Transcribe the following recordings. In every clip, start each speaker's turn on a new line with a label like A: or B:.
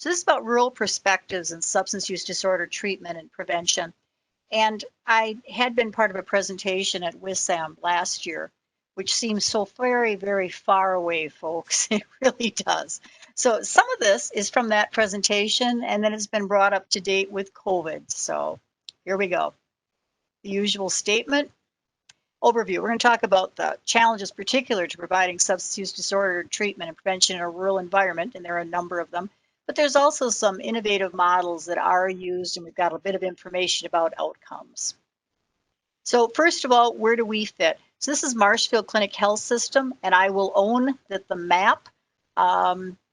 A: So this is about rural perspectives in substance use disorder treatment and prevention. And I had been part of a presentation at WISAM last year, which seems so very, very far away, folks. It really does. So some of this is from that presentation, and then it's been brought up to date with COVID. So here we go. The usual statement. Overview. We're going to talk about the challenges particular to providing substance use disorder treatment and prevention in a rural environment, and there are a number of them. But there's also some innovative models that are used, and we've got a bit of information about outcomes. So first of all, where do we fit? So this is Marshfield Clinic Health System, and I will own that the map.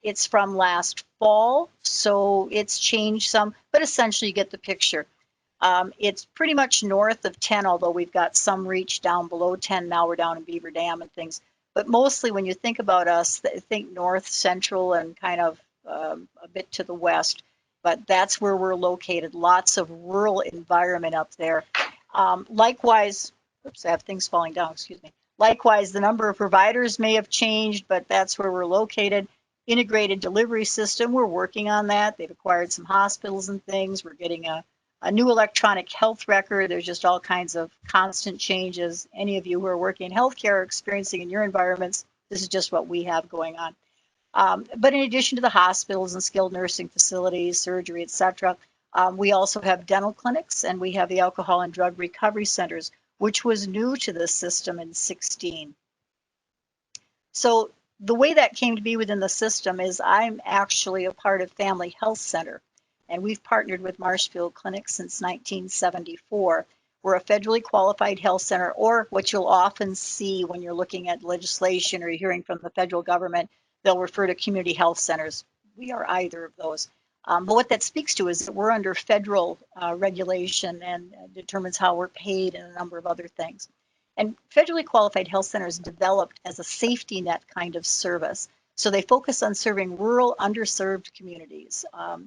A: It's from last fall, so it's changed some, but essentially you get the picture. It's pretty much north of 10, although we've got some reach down below 10. Now we're down in Beaver Dam and things. But mostly when you think about us, think north, central, and kind of a bit to the west. But that's where we're located. Lots of rural environment up there. Likewise, oops, I have things falling down, excuse me. Likewise, the number of providers may have changed, but that's where we're located. Integrated delivery system, we're working on that. They've acquired some hospitals and things. We're getting a new electronic health record. There's just all kinds of constant changes. Any of you who are working in healthcare are experiencing in your environments, this is just what we have going on. But in addition to the hospitals and skilled nursing facilities, surgery, etc., we also have dental clinics, and we have the alcohol and drug recovery centers, which was new to this system in 2016. So the way that came to be within the system is I'm actually a part of Family Health Center. And we've partnered with Marshfield Clinic since 1974. We're a federally qualified health center, or what you'll often see when you're looking at legislation or you're hearing from the federal government, they'll refer to community health centers. We are either of those. But what that speaks to is that we're under federal regulation and determines how we're paid and a number of other things. And federally qualified health centers developed as a safety net kind of service. So they focus on serving rural, underserved communities.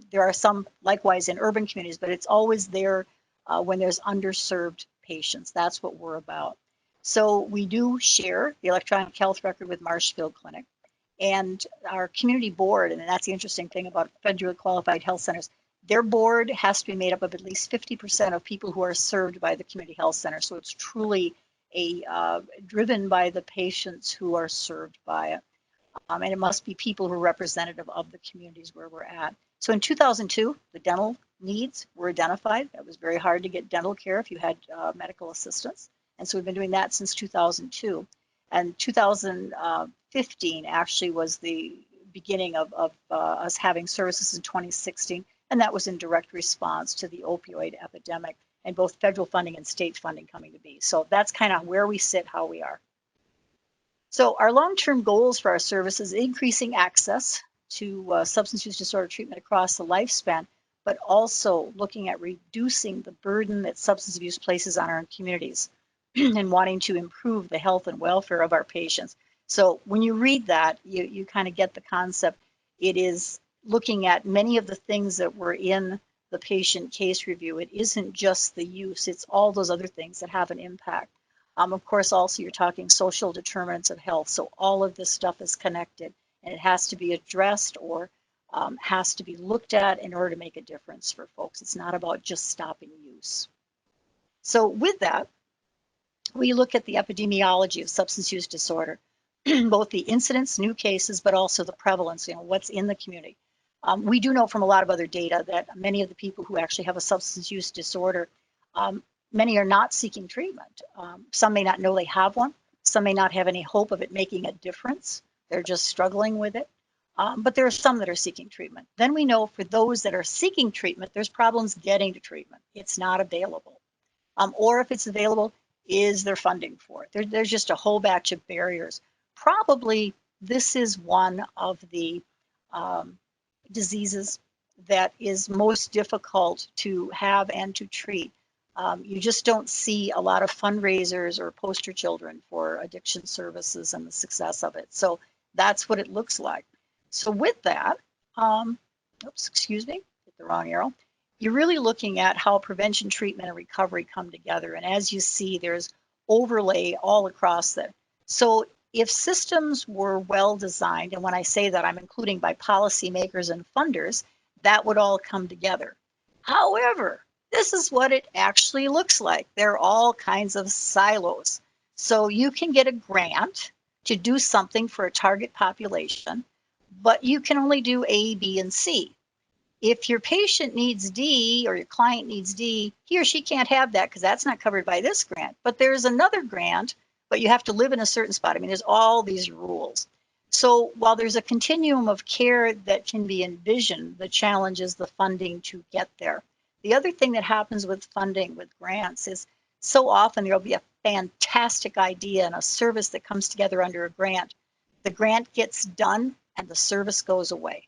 A: There are some likewise in urban communities, but it's always there when there's underserved patients. That's what we're about. So we do share the electronic health record with Marshfield Clinic, and our community board, and that's the interesting thing about federally qualified health centers, their board has to be made up of at least 50% of people who are served by the community health center. So it's truly driven by the patients who are served by it. And it must be people who are representative of the communities where we're at. So in 2002, the dental needs were identified. It was very hard to get dental care if you had medical assistance. And so we've been doing that since 2002. And 2015 actually was the beginning of us having services in 2016. And that was in direct response to the opioid epidemic and both federal funding and state funding coming to be. So that's kind of where we sit, how we are. So our long-term goals for our services, increasing access to substance use disorder treatment across the lifespan, but also looking at reducing the burden that substance abuse places on our communities and wanting to improve the health and welfare of our patients. So when you read that, you kind of get the concept. It is looking at many of the things that were in the patient case review. It isn't just the use, it's all those other things that have an impact. Of course, also you're talking social determinants of health. So all of this stuff is connected, and it has to be addressed or has to be looked at in order to make a difference for folks. It's not about just stopping use. So with that, we look at the epidemiology of substance use disorder, both the incidence, new cases, but also the prevalence, what's in the community. We do know from a lot of other data that many of the people who actually have a substance use disorder, many are not seeking treatment. Some may not know they have one. Some may not have any hope of it making a difference. They're just struggling with it. But there are some that are seeking treatment. Then we know for those that are seeking treatment, there's problems getting to treatment. It's not available. Or if it's available, is there funding for it? There's just a whole batch of barriers. Probably this is one of the diseases that is most difficult to have and to treat. You just don't see a lot of fundraisers or poster children for addiction services and the success of it. So that's what it looks like. So with that, oops, excuse me, hit the wrong arrow. You're really looking at how prevention, treatment, and recovery come together. And as you see, there's overlay all across there. So if systems were well designed, and when I say that, I'm including by policymakers and funders, that would all come together. However, this is what it actually looks like. There are all kinds of silos. So you can get a grant to do something for a target population, but you can only do A, B, and C. If your patient needs D or your client needs D, he or she can't have that because that's not covered by this grant. But there's another grant, but you have to live in a certain spot. I mean, there's all these rules. So while there's a continuum of care that can be envisioned, the challenge is the funding to get there. The other thing that happens with funding with grants is so often there'll be a fantastic idea and a service that comes together under a grant. The grant gets done and the service goes away.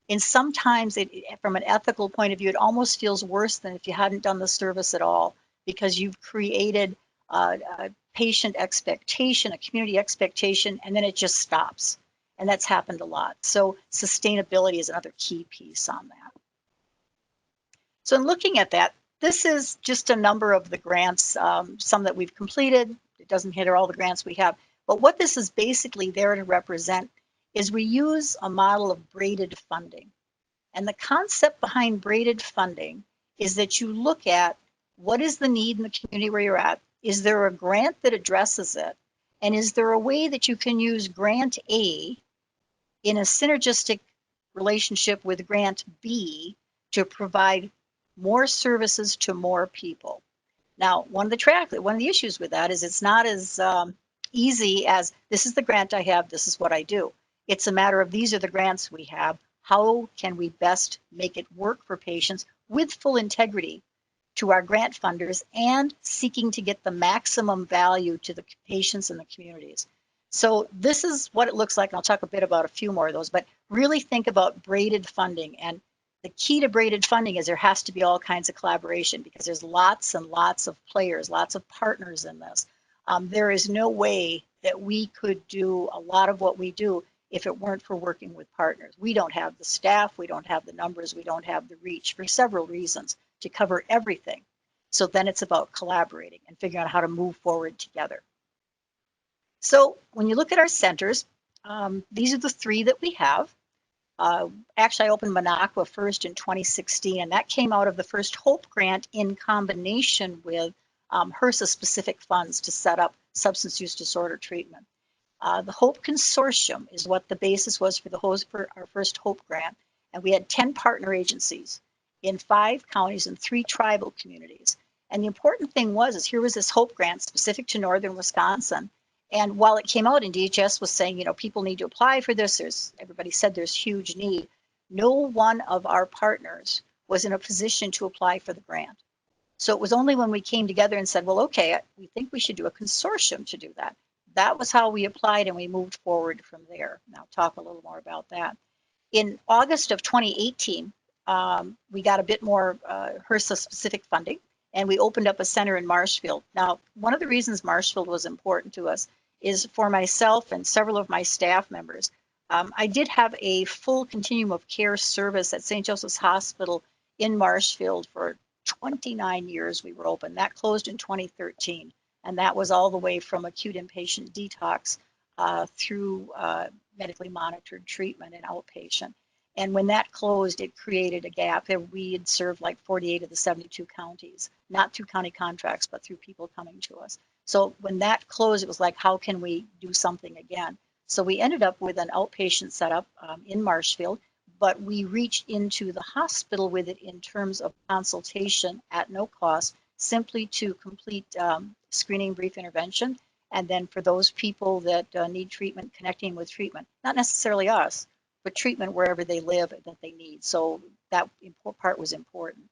A: And sometimes from an ethical point of view, it almost feels worse than if you hadn't done the service at all, because you've created a patient expectation, a community expectation, and then it just stops. And that's happened a lot. So sustainability is another key piece on that. So in looking at that, this is just a number of the grants, some that we've completed. It doesn't hit all the grants we have. But what this is basically there to represent is we use a model of braided funding. And the concept behind braided funding is that you look at what is the need in the community where you're at. Is there a grant that addresses it? And is there a way that you can use grant A in a synergistic relationship with grant B to provide more services to more people? Now, one of the issues with that is it's not as easy as this is the grant I have, this is what I do. It's a matter of these are the grants we have. How can we best make it work for patients with full integrity to our grant funders and seeking to get the maximum value to the patients and the communities? So this is what it looks like, and I'll talk a bit about a few more of those, but really think about braided funding. And the key to braided funding is there has to be all kinds of collaboration because there's lots and lots of players, lots of partners in this. There is no way that we could do a lot of what we do if it weren't for working with partners. We don't have the staff, we don't have the numbers, we don't have the reach for several reasons to cover everything. So then it's about collaborating and figuring out how to move forward together. So when you look at our centers, these are the three that we have. Actually, I opened Minocqua first in 2016, and that came out of the first HOPE grant in combination with HRSA specific funds to set up substance use disorder treatment. The HOPE Consortium is what the basis was for our first HOPE grant. And we had 10 partner agencies in 5 counties and 3 tribal communities. And the important thing is here was this HOPE grant specific to northern Wisconsin. And while it came out and DHS was saying, people need to apply for this, everybody said there's huge need. No one of our partners was in a position to apply for the grant. So it was only when we came together and said, well, okay, we think we should do a consortium to do that. That was how we applied and we moved forward from there. And I'll talk a little more about that. In August of 2018, we got a bit more HRSA specific funding and we opened up a center in Marshfield. Now, one of the reasons Marshfield was important to us is for myself and several of my staff members. I did have a full continuum of care service at St. Joseph's Hospital in Marshfield for 29 years we were open. That closed in 2013. And that was all the way from acute inpatient detox through medically monitored treatment and outpatient. And when that closed, it created a gap. We had served like 48 of the 72 counties, not through county contracts, but through people coming to us. So when that closed, it was like, how can we do something again? So we ended up with an outpatient setup in Marshfield, but we reached into the hospital with it in terms of consultation at no cost, simply to complete screening, brief intervention, and then for those people that need treatment, connecting with treatment, not necessarily us, but treatment wherever they live that they need. So that part was important.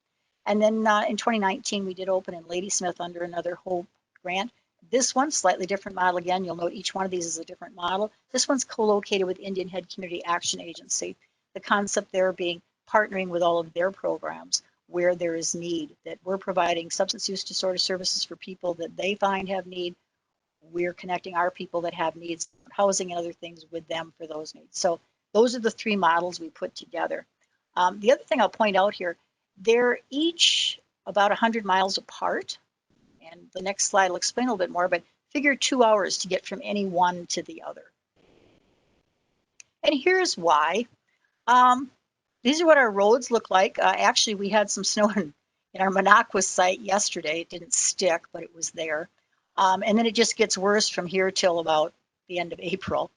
A: And then in 2019, we did open in Ladysmith under another HOPE grant. This one's slightly different model. Again, you'll note each one of these is a different model. This one's co-located with Indian Head Community Action Agency. The concept there being partnering with all of their programs where there is need, that we're providing substance use disorder services for people that they find have need. We're connecting our people that have needs, housing and other things with them for those needs. So those are the 3 models we put together. The other thing I'll point out here, they're each about 100 miles apart. And the next slide will explain a little bit more, but figure 2 hours to get from any one to the other. And here's why. these are what our roads look like. Actually, we had some snow in our Minocqua site yesterday. It didn't stick, but it was there. And then it just gets worse from here till about the end of April.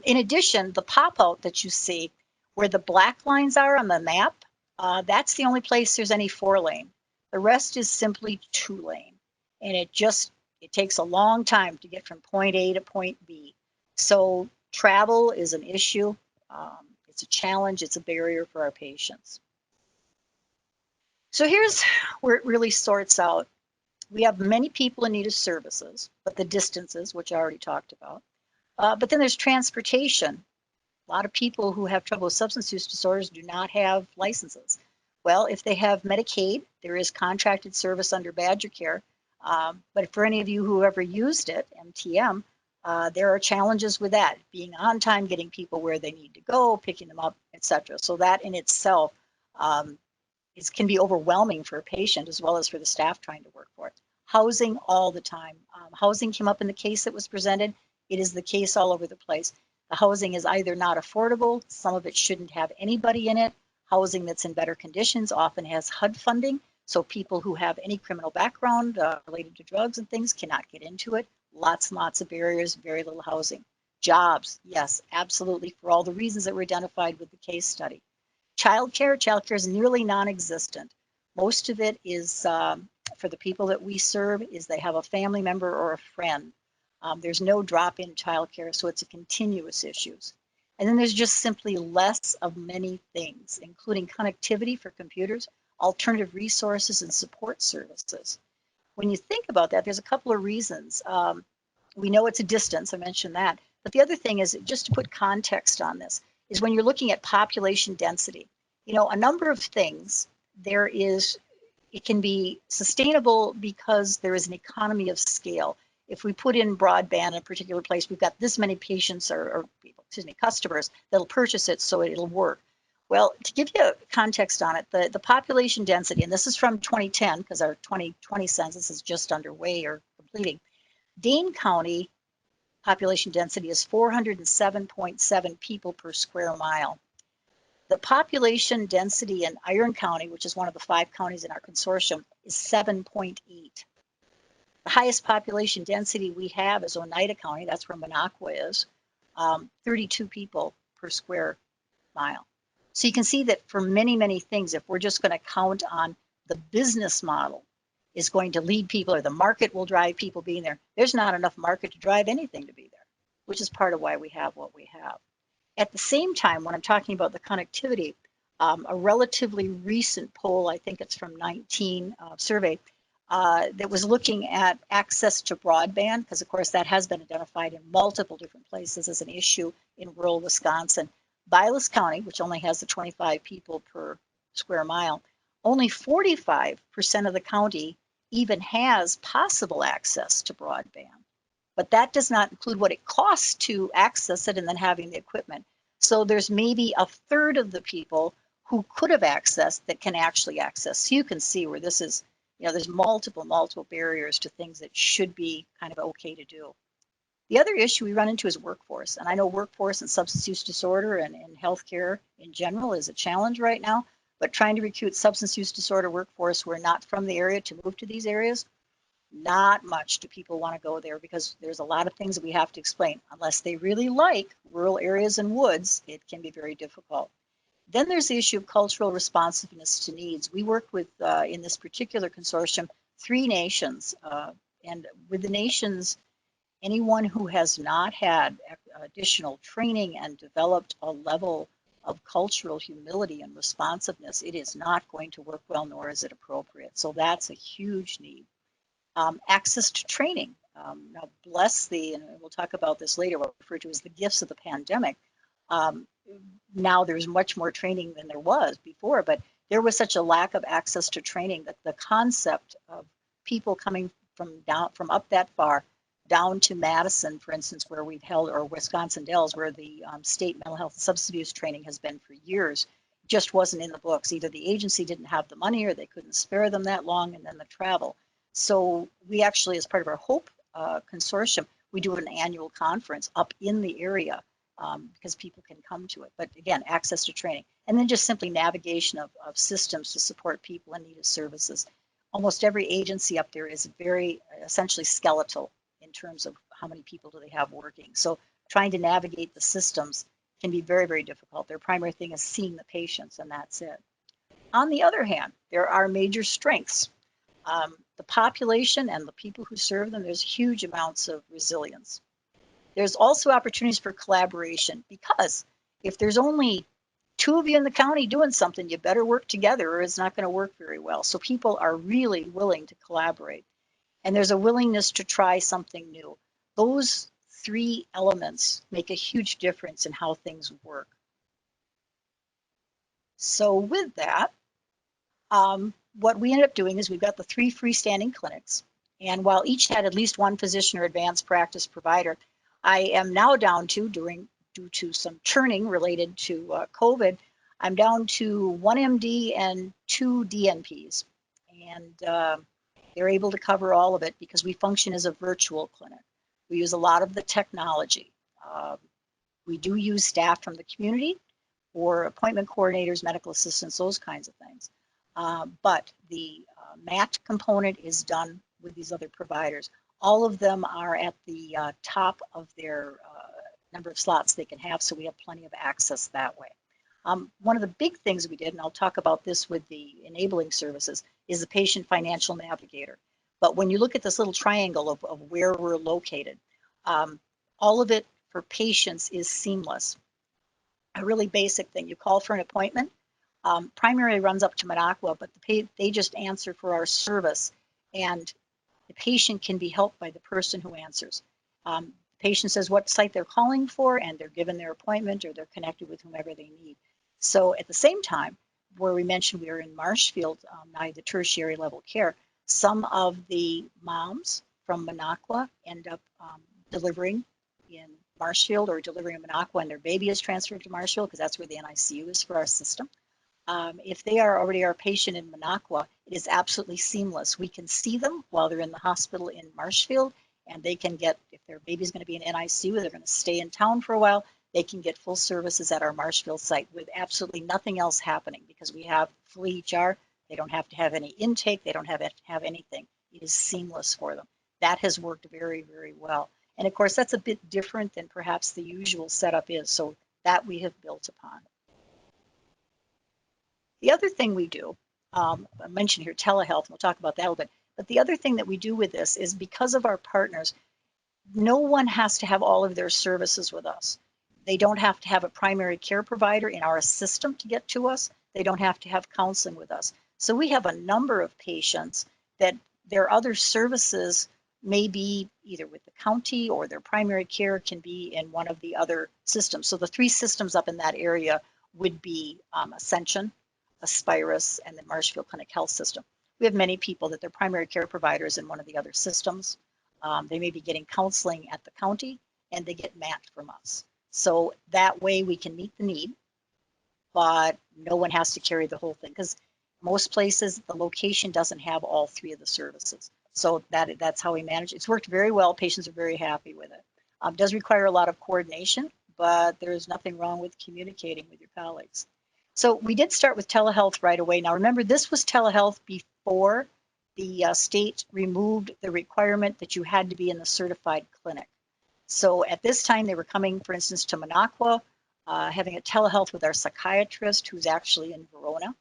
A: In addition, the pop-out that you see where the black lines are on the map, that's the only place there's any 4-lane. The rest is simply 2-lane. And it takes a long time to get from point A to point B. So travel is an issue. It's a challenge. It's a barrier for our patients. So here's where it really sorts out. We have many people in need of services, but the distances, which I already talked about. But then there's transportation. A lot of people who have trouble with substance use disorders do not have licenses. Well, if they have Medicaid, there is contracted service under Badger Care. But for any of you who ever used it, MTM, there are challenges with that, being on time, getting people where they need to go, picking them up, etc. So that in itself can be overwhelming for a patient as well as for the staff trying to work for it. Housing all the time. Housing came up in the case that was presented. It is the case all over the place. The housing is either not affordable, some of it shouldn't have anybody in it. Housing that's in better conditions often has HUD funding, so people who have any criminal background related to drugs and things cannot get into it. Lots and lots of barriers, very little housing. Jobs, yes, absolutely, for all the reasons that were identified with the case study. Childcare is nearly non-existent. Most of it is for the people that we serve is they have a family member or a friend. There's no drop-in childcare, so it's a continuous issues. And then there's just simply less of many things, including connectivity for computers, alternative resources, and support services. When you think about that, there's a couple of reasons. We know it's a distance, I mentioned that. But the other thing is, just to put context on this, is when you're looking at population density. You know, a number of things, it can be sustainable because there is an economy of scale. If we put in broadband in a particular place, we've got this many patients or people, customers that'll purchase it, so it'll work. Well, to give you context on it, the population density, and this is from 2010 because our 2020 census is just underway or completing. Dane County population density is 407.7 people per square mile. The population density in Iron County, which is one of the 5 counties in our consortium, is 7.8. The highest population density we have is Oneida County, that's where Minocqua is, 32 people per square mile. So you can see that for many, many things, if we're just going to count on the business model is going to lead people, or the market will drive people being there, there's not enough market to drive anything to be there, which is part of why we have what we have. At the same time, when I'm talking about the connectivity, a relatively recent poll, I think it's from 19 survey, that was looking at access to broadband, because of course that has been identified in multiple different places as an issue in rural Wisconsin. Vilas County, which only has the 25 people per square mile, only 45% of the county even has possible access to broadband. But that does not include what it costs to access it and then having the equipment. So there's maybe a third of the people who could have accessed that can actually access. So you can see where this is, you know, there's multiple barriers to things that should be kind of okay to do. The other issue we run into is workforce. And I know workforce and substance use disorder and healthcare in general is a challenge right now, but trying to recruit substance use disorder workforce who are not from the area to move to these areas, not much do people want to go there because there's a lot of things that we have to explain. Unless they really like rural areas and woods, it can be very difficult. Then there's the issue of cultural responsiveness to needs. We work with, in this particular consortium, 3 nations. And with the nations, anyone who has not had additional training and developed a level of cultural humility and responsiveness, it is not going to work well, nor is it appropriate. So that's a huge need. Access to training. Now, bless the, and we'll talk about this later, what we refer to as the gifts of the pandemic. Now there's much more training than there was before, but there was such a lack of access to training that the concept of people coming from up that far down to Madison, for instance, where we've held, or Wisconsin Dells, where the state mental health and substance abuse training has been for years, just wasn't in the books. Either the agency didn't have the money or they couldn't spare them that long, and then the travel. So we actually, as part of our HOPE consortium, we do an annual conference up in the area because people can come to it. But again, access to training, and then just simply navigation of systems to support people in need of services. Almost every agency up there is very essentially skeletal in terms of how many people do they have working. So trying to navigate the systems can be very, very difficult. Their primary thing is seeing the patients, and that's it. On the other hand, there are major strengths. The population and the people who serve them, there's huge amounts of resilience. There's also opportunities for collaboration, because if there's only 2 of you in the county doing something, you better work together or it's not going to work very well. So people are really willing to collaborate, and there's a willingness to try something new. Those 3 elements make a huge difference in how things work. So with that, what we ended up doing is we've got the 3 freestanding clinics, and while each had at least 1 physician or advanced practice provider, I am now down to, due to some churning related to COVID, I'm down to 1 MD and 2 DNPs, and they're able to cover all of it because we function as a virtual clinic. We use a lot of the technology. We do use staff from the community or appointment coordinators, medical assistants, those kinds of things. But the MAT component is done with these other providers. All of them are at the top of their number of slots they can have, so we have plenty of access that way. One of the big things we did, and I'll talk about this with the enabling services, is the patient financial navigator. But when you look at this little triangle of where we're located, all of it for patients is seamless. A really basic thing, you call for an appointment, primary runs up to Minocqua, but they just answer for our service, and the patient can be helped by the person who answers. The patient says what site they're calling for, and they're given their appointment, or they're connected with whomever they need. So at the same time, where we mentioned we are in Marshfield, now the tertiary level care, some of the moms from Minocqua end up delivering in Marshfield or delivering in Minocqua, and their baby is transferred to Marshfield because that's where the NICU is for our system. If they are already our patient in Minocqua, it is absolutely seamless. We can see them while they're in the hospital in Marshfield, and they can get, if their baby's going to be in NICU, they're going to stay in town for a while, they can get full services at our Marshfield site with absolutely nothing else happening, because we have full EHR. They don't have to have any intake. They don't have to have anything. It is seamless for them. That has worked very, very well. And of course, that's a bit different than perhaps the usual setup is. So that we have built upon. The other thing we do, I mentioned here telehealth, and we'll talk about that a little bit, but the other thing that we do with this is, because of our partners, no one has to have all of their services with us. They don't have to have a primary care provider in our system to get to us. They don't have to have counseling with us. So we have a number of patients that their other services may be either with the county, or their primary care can be in one of the other systems. So the 3 systems up in that area would be Ascension, Aspirus, and the Marshfield Clinic Health System. We have many people that their primary care providers in one of the other systems. They may be getting counseling at the county, and they get MAT from us. So that way we can meet the need, but no one has to carry the whole thing, because most places the location doesn't have all 3 of the services. So that's how we manage it. It's worked very well. Patients are very happy with it. It does require a lot of coordination, but there's nothing wrong with communicating with your colleagues. So we did start with telehealth right away. Now remember, this was telehealth before the state removed the requirement that you had to be in the certified clinic. So at this time, they were coming, for instance, to Minocqua, having a telehealth with our psychiatrist, who's actually in Verona,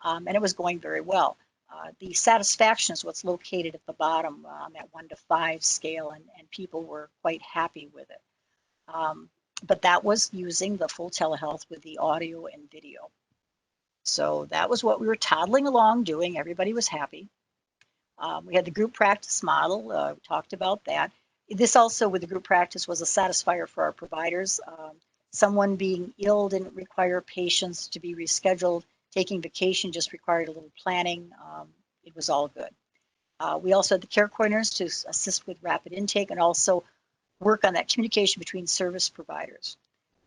A: and it was going very well. The satisfaction is what's located at the bottom on that 1 to 5 scale, and people were quite happy with it. But that was using the full telehealth with the audio and video. So that was what we were toddling along doing. Everybody was happy. We had the group practice model. We talked about that. This also, with the group practice, was a satisfier for our providers. Someone being ill didn't require patients to be rescheduled. Taking vacation just required a little planning. It was all good. We also had the care coordinators to assist with rapid intake, and also work on that communication between service providers.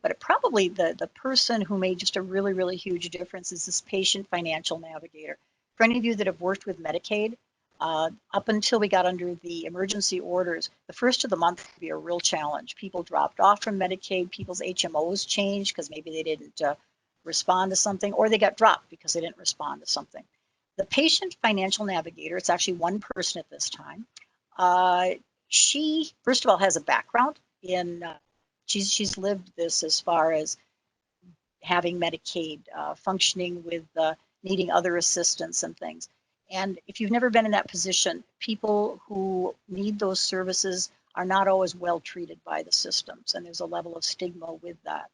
A: But probably the person who made just a really, really huge difference is this patient financial navigator. For any of you that have worked with Medicaid, Up until we got under the emergency orders, the first of the month could be a real challenge. People dropped off from Medicaid, people's HMOs changed because maybe they didn't respond to something, or they got dropped because they didn't respond to something. The patient financial navigator, it's actually one person at this time. She, first of all, has a background in, she's lived this as far as having Medicaid, functioning with needing other assistance and things. And if you've never been in that position, people who need those services are not always well treated by the systems, and there's a level of stigma with that.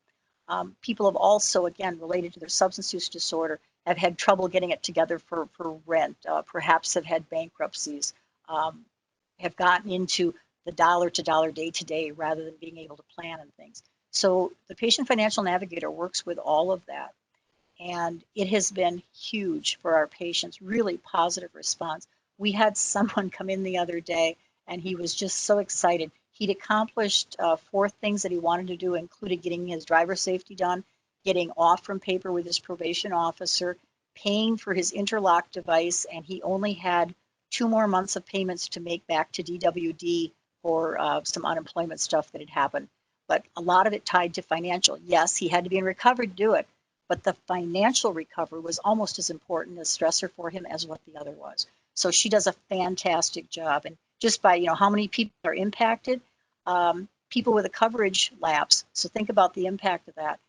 A: People have also, again, related to their substance use disorder, have had trouble getting it together for rent, perhaps have had bankruptcies, have gotten into the dollar to dollar day to day rather than being able to plan and things. So the patient financial navigator works with all of that. And it has been huge for our patients, really positive response. We had someone come in the other day and he was just so excited. He'd accomplished 4 things that he wanted to do, including getting his driver safety done, getting off from paper with his probation officer, paying for his interlock device, and he only had 2 more months of payments to make back to DWD for some unemployment stuff that had happened. But a lot of it tied to financial. Yes, he had to be in recovery to do it, but the financial recovery was almost as important as stressor for him as what the other was. So she does a fantastic job. And just by, how many people are impacted, people with a coverage lapse. So think about the impact of that.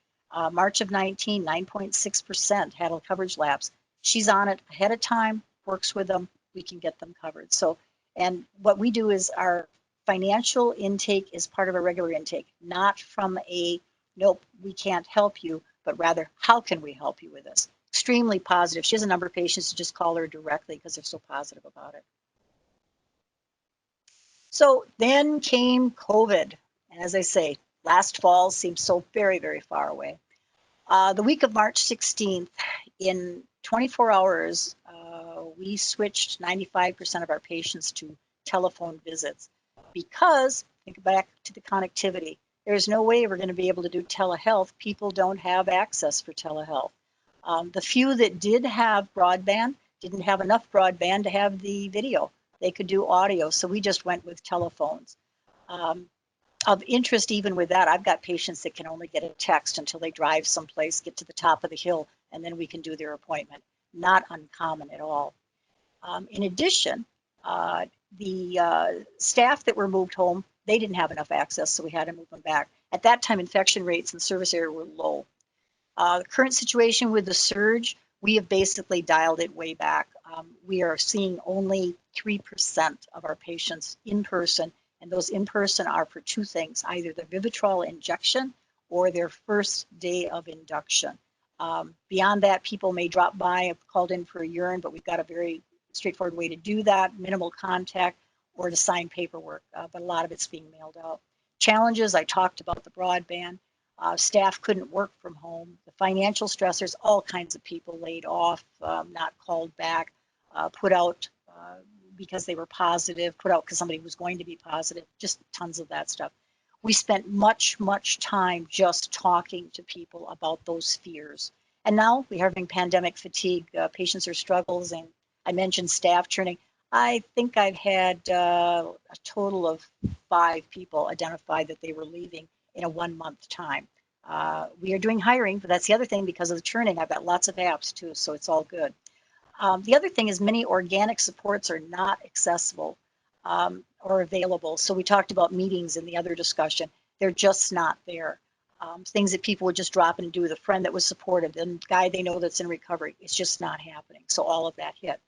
A: March of 19, 9.6% had a coverage lapse. She's on it ahead of time, works with them, we can get them covered. So, and what we do is our financial intake is part of a regular intake, not from a, nope, we can't help you, but rather, how can we help you with this? Extremely positive. She has a number of patients who just call her directly because they're so positive about it. So then came COVID. And as I say, last fall seems so very, very far away. The week of March 16th, in 24 hours, we switched 95% of our patients to telephone visits because, think back to the connectivity, there's no way we're going to be able to do telehealth. People don't have access for telehealth. The few that did have broadband didn't have enough broadband to have the video. They could do audio, so we just went with telephones. Of interest, even with that, I've got patients that can only get a text until they drive someplace, get to the top of the hill, and then we can do their appointment. Not uncommon at all. In addition, the staff that were moved home, they didn't have enough access, so we had to move them back. At that time, infection rates in the service area were low. The current situation with the surge, we have basically dialed it way back. We are seeing only 3% of our patients in person, and those in person are for 2 things, either the Vivitrol injection or their first day of induction. Beyond that, people may drop by, have called in for a urine, but we've got a very straightforward way to do that, minimal contact, or to sign paperwork, but a lot of it's being mailed out. Challenges, I talked about the broadband. Staff couldn't work from home. The financial stressors, all kinds of people laid off, not called back, put out because they were positive, put out because somebody was going to be positive, just tons of that stuff. We spent much, much time just talking to people about those fears. And now we're having pandemic fatigue. Patients are struggles, and I mentioned staff churning. I think I've had a total of 5 people identified that they were leaving in a 1-month time. We are doing hiring, but that's the other thing because of the churning. I've got lots of apps too, so it's all good. The other thing is many organic supports are not accessible or available. So we talked about meetings in the other discussion. They're just not there. Things that people would just drop in and do with a friend that was supportive, and guy they know that's in recovery. It's just not happening. So all of that hit.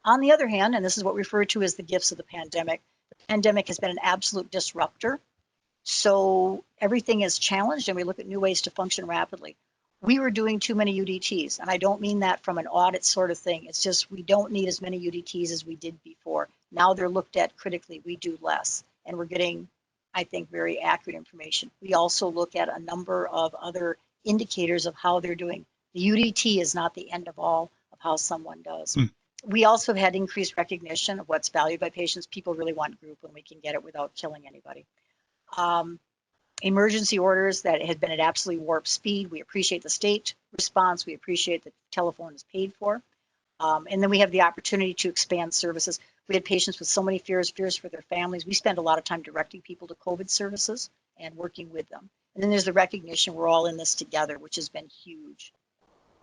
A: On the other hand, and this is what we refer to as the gifts of the pandemic has been an absolute disruptor. So everything is challenged and we look at new ways to function rapidly. We were doing too many UDTs, and I don't mean that from an audit sort of thing. It's just we don't need as many UDTs as we did before. Now they're looked at critically. We do less, and we're getting, I think, very accurate information. We also look at a number of other indicators of how they're doing. The UDT is not the end of all of how someone does. We also have had increased recognition of what's valued by patients. People really want group when we can get it without killing anybody. Emergency orders that had been at absolutely warp speed. We appreciate the state response. We appreciate that telephone is paid for. And then we have the opportunity to expand services. We had patients with so many fears for their families. We spend a lot of time directing people to COVID services and working with them. And then there's the recognition we're all in this together, which has been huge.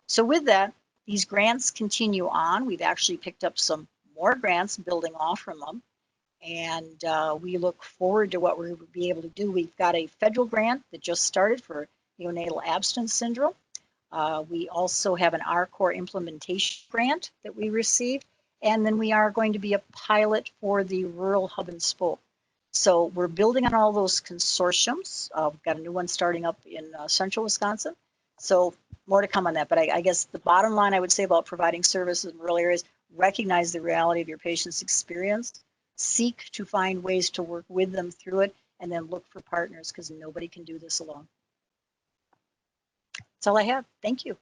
A: So with that, these grants continue on. We've actually picked up some more grants building off from them. And we look forward to what we'll be able to do. We've got a federal grant that just started for neonatal abstinence syndrome. We also have an RCORE implementation grant that we received. And then we are going to be a pilot for the rural hub and spoke. So we're building on all those consortiums. We've got a new one starting up in central Wisconsin. So more to come on that. But I guess the bottom line I would say about providing services in rural areas, recognize the reality of your patient's experience, seek to find ways to work with them through it, and then look for partners because nobody can do this alone. That's all I have. Thank you.